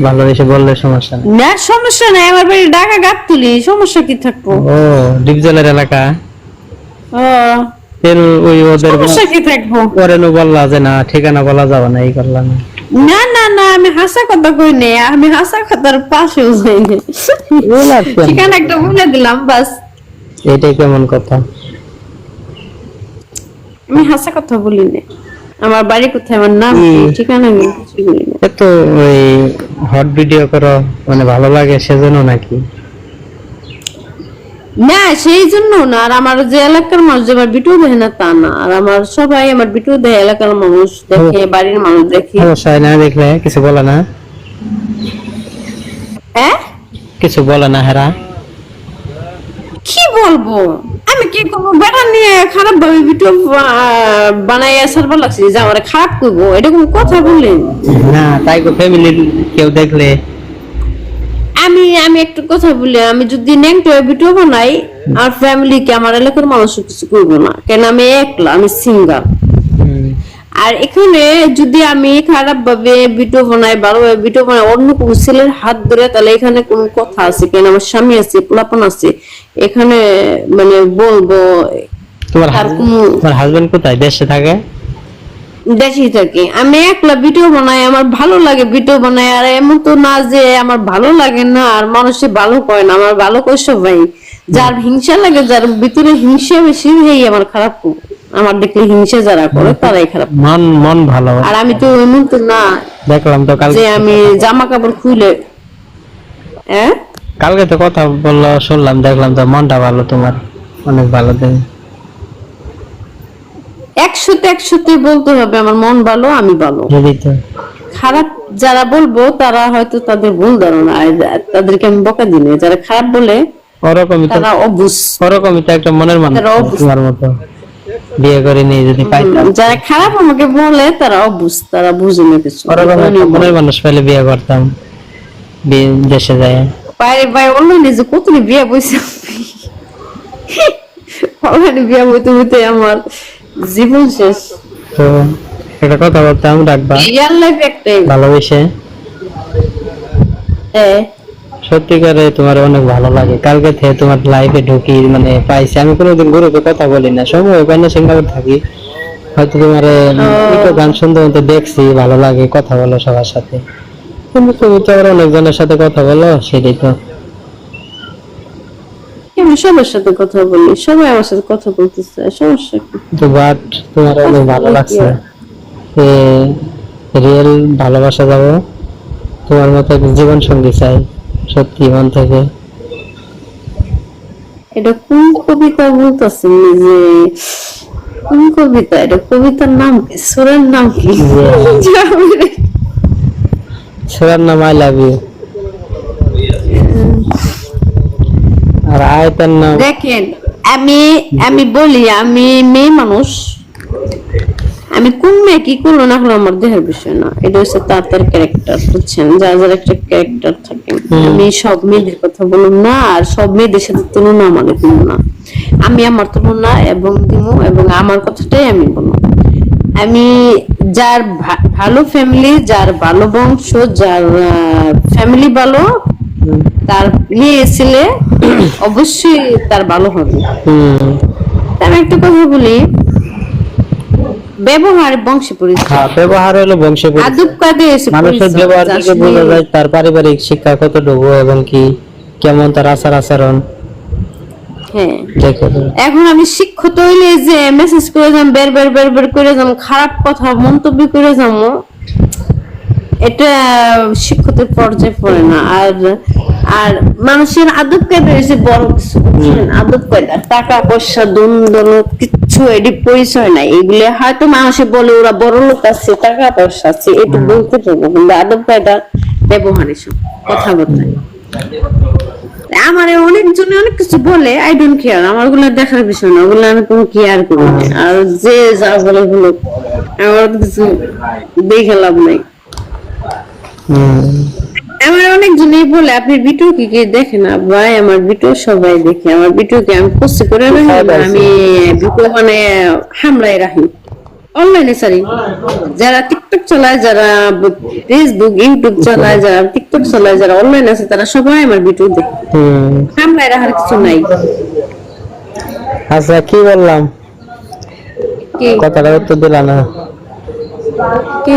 ভালোবেসে বললে সমস্যা নেই। না সমস্যা নাই, আমার বাড়ি ঢাকা গাবতলী, সমস্যা কি থাকবো? ও ডিপজলের এলাকা। ও তেল ওই ওদের সমস্যা কি থাকবো? পরে নো বললা যে না ঠিকানা বলা যাবে না, এই করলাম। না না না, আমি হাসা কথা কই নাই, আমি হাসা কথার পাশেও যাইনি। ঠিকানা একটা বলে দিলাম বাস। এটাই কেমন কথা? আমি হাসা কথা বলি না। আমার বাড়ি কোথায়, আমার নাম কি, ঠিকানা নেই, কিছু বলি না। এত ওই হট ভিডিও করো মানে ভালো লাগে সেজন্য নাকি? না সেই জন্য না, আর আমার যে এলাকার মানুষ যে আমার ভিডিও দেখে না তা না, আর আমার সবাই আমার ভিডিও দেখে, এলাকার মানুষ দেখে, বাড়ির মানুষ দেখে। সমস্যা না দেখলে কিছু বলে না? হ্যাঁ কিছু বলে না হেরা? কি বলবো, আমি কি করবো, বেটা নিয়ে খারাপ ভাবে ভিডিও বানাই আসার পর লাগছে যে আমার খারাপ করবো, এটা কোনো কথা বললেন? না তাই ফ্যামিলির কেউ দেখলে? আমি আমি একটা কথা বলি, আমি যদি নেগেটিভ ভিডিও বানাই আর ফ্যামিলিকে, আমার এলাকার মানুষ কিছু করবো না, কেন আমি একলা, আমি সিঙ্গেল। আর এখানে যদি আমি খারাপ ভাবে ভিডিও বানাই, ভালোভাবে ভিডিও বানাই, অন্য কোন ছেলের হাত ধরে, তাহলে এখানে কোন কথা আছে? কেন আমার স্বামী আছে, পোলাপন আছে, এখানে মানে বলবো। তোমার হাজবেন্ড কোথায়, দেশে থাকে? দেশেই থাকি। আমি একলা ভিডিও বানাই, আমার ভালো লাগে ভিডিও বানাই, আর এমন তো না যে আমার ভালো লাগে না আর মানুষে ভালো করে না, আমার ভালো করে সবাই। যার হিংসা লাগে, যার ভিতরে হিংসা বেশি, সেই আমার খারাপ করে। আমার দেখলে হিংসা যারা করে তারাই খারাপ। মন মন ভালো। আর আমি তো এমন তো না দেখলাম তো কালকে যে আমি জামা কাপড় খুলে। হ্যাঁ কালকে তো কথা বললো, শুনলাম, দেখলাম তো মনটা ভালো তোমার, অনেক ভালো দেয়। 100-100 বলতে হবে আমার মন ভালো, আমি ভালো। খারাপ যারা বলবো তারা হয়তো তাদের ভুল ধারণা, তাদেরকে আমি বকা দিই না। যারা খারাপ বলে ওরকমই তারা অবুঝ, ওরকমই তো একটা মনের মানুষ তোমার মতো, বিয়ে করে নিয়ে যদি পাইতাম। যারা খারাপ আমাকে বলে তারা অবুঝ, তারা বুঝে না কিছু। ওরকম একটা মনের মানুষ পেলে বিয়ে করতাম, দেশে যায়। বাইরে ভাই অনলাইনে যে কত বিয়ে বইছে, অনলাইনে বিয়ে বইতে বইতে আমার জীবন শেষ। তো একটা কথা বলতাম, রাখবা রিয়েল লাইফ একটাই ভালোবেসে। সত্যিকারে তোমার অনেক ভালো লাগে। কালকে থেকে তোমার লাইফে ঢুকি মানে পাইছি, আমি কোনোদিন গ্রুপে কথা বলি না, সময় ওখানে সিঙ্গাপুর থাকি, হয়তো তোমার গান শুনতে শুনতে দেখছি, ভালো লাগে, কথা বলো সবার সাথে। কিন্তু তুমি তো আবার অনেকজনের সাথে কথা বলো, সেটাই তো। আমি সবার সাথে কথা বলি, সবাই আমার সাথে কথা বলতে চায়, সমস্যা কি? তো বাট তোমার অনেক ভালো লাগছে, রিয়েল ভালোবাসা যাবো, তোমার মতো জীবন সঙ্গী চাই, সত্যি মন থেকে। এটা কোন কবিতা বলতেছেন যে, কোন কবিতা এটা? কবিতার নাম কি, সুরের নাম কি? সুরার নাম আই লাভ ইউ, আর আয়তার নাম। দেখেন আমি আমি বলি, আমি মেয়ে মানুষ, আমি কোন মেয়ে কি করলো না হলো আমার দেহের বিষয় না, এটা হচ্ছে তার তার ক্যারেক্টার, বুঝছেন? যার যার একটা ক্যারেক্টার থাকে। আমি সব মেয়েদের কথা বলুন না, আর সব মেয়েদের সাথে তুলনা আমাদের দিব না। আমি আমার তুলনা এবং দিব, এবং আমার কথাটাই আমি বলবো। আমি যার ভালো ফ্যামিলি, যার ভালো বংশ, যার ফ্যামিলি ভালো, তার মেয়ে ছেলে অবশ্যই তার ভালো হবে। আমি একটা কথা বলি, ব্যবহার বংশে পরিচয়। ব্যবহার হলো বংশে পরিচয়। আদব কায়দা এসে মানুষের ব্যবহার থেকে বোঝা যায় তার পারিবারিক শিক্ষা কতটুকু এবং কি কেমন তার আচার আচরণ। হ্যাঁ এখন আমি শিক্ষিত হইলে যে মেসেজ করে যাম, বের বের বের বের করে যাম, খারাপ কথা মন্তব্য করে যাম, এটা শিক্ষিতের পর্যায়ে পড়ে না। আর আর মানুষের আদব কায়দা এসে বড় কিছু, আদব কায়দা, টাকা পয়সা দুন দৌলত কিচ্ছু এটি পরিচয় নাই। এগুলো হয়তো মানুষে বলে ওরা বড় লোক আছে, টাকা পয়সা আছে, এটা বলতে পারবো, কিন্তু আদব কায়দা, ব্যবহার, এসব কথাবার্তা। আমার অনেকজনে অনেক কিছু বলে, আই ডোন্ট কেয়ার, আমার ওগুলো দেখার বিষয় না, ওগুলো আমি কোনো কেয়ার করি না। আর যে যা বলে বলো, আমার কিছু দেখে লাভ নাই। আমার অনেকজনই বলে আপনি ভিডিও কি দেখে না? ভাই আমার ভিডিও সবাই দেখে, আমার ভিডিও কি আমি পোস্ট করে রাখি, আমি ভিডিও মানে হামলায় রাখি। অনলাইনে সারি, যারা টিকটক চালায়, যারা ফেসবুক ইউটিউব চালায়, যারা টিকটক চালায়, যারা অনলাইন আছে, তারা সবাই আমার ভিডিও দেখে। সামলাই রাখার কিছু নাই। আচ্ছা কি বললাম, কি কথাটা উত্তর দিলা না। কি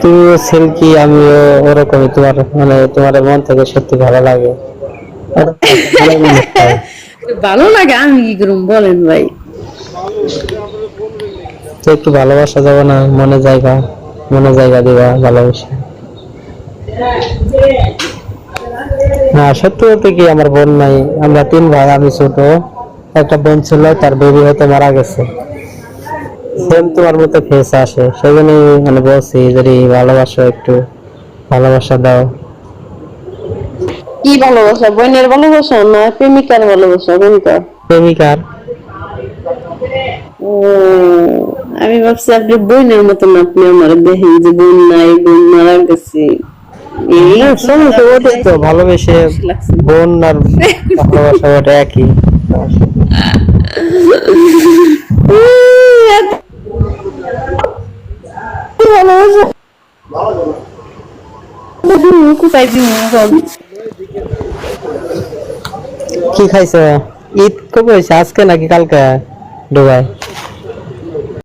তুমিও সিল্কি, আমিও ওরকমই, তোমার মানে তোমার মন থেকে সত্যি ভালো লাগে। ভালো মানুষ হয়। ভালো লাগে, আমি কি করুম বলেন ভাই? তো একটু ভালোবাসা যাবে না, মনে জায়গা দিবা ভালোবাসা। না সত্যি বলতে কি, আমার বোন নাই, আমরা 3 ভাই, আমি ছোট, একটা বোন ছিল, তার বেবি হতে মারা গেছে। সেম তোমার মতো ফেস আসে, সেই জন্যই মানে বলছি যদি ভালোবাসো, একটু ভালোবাসা দাও। কি ভালোবাসা? বোনের ভালোবাসা না প্রেমিকার ভালোবাসা? কোনটা? প্রেমিকার। ও, আমি ভাবছি আপনি বোনের মতন, আপনি আমার দেখেন যে বোন নাই, বোন মারা গেছে। এই হ্যাঁ, সমস্যা ওটাই তো, ভালোবেসে লাগছে। বোন আর ভালোবাসা ওটা একই। এত ভালোবাসা কোথায় দিব? কি খাইছো? ঈদ কবে হয়েছে, আজকে নাকি কালকে? দুবাই।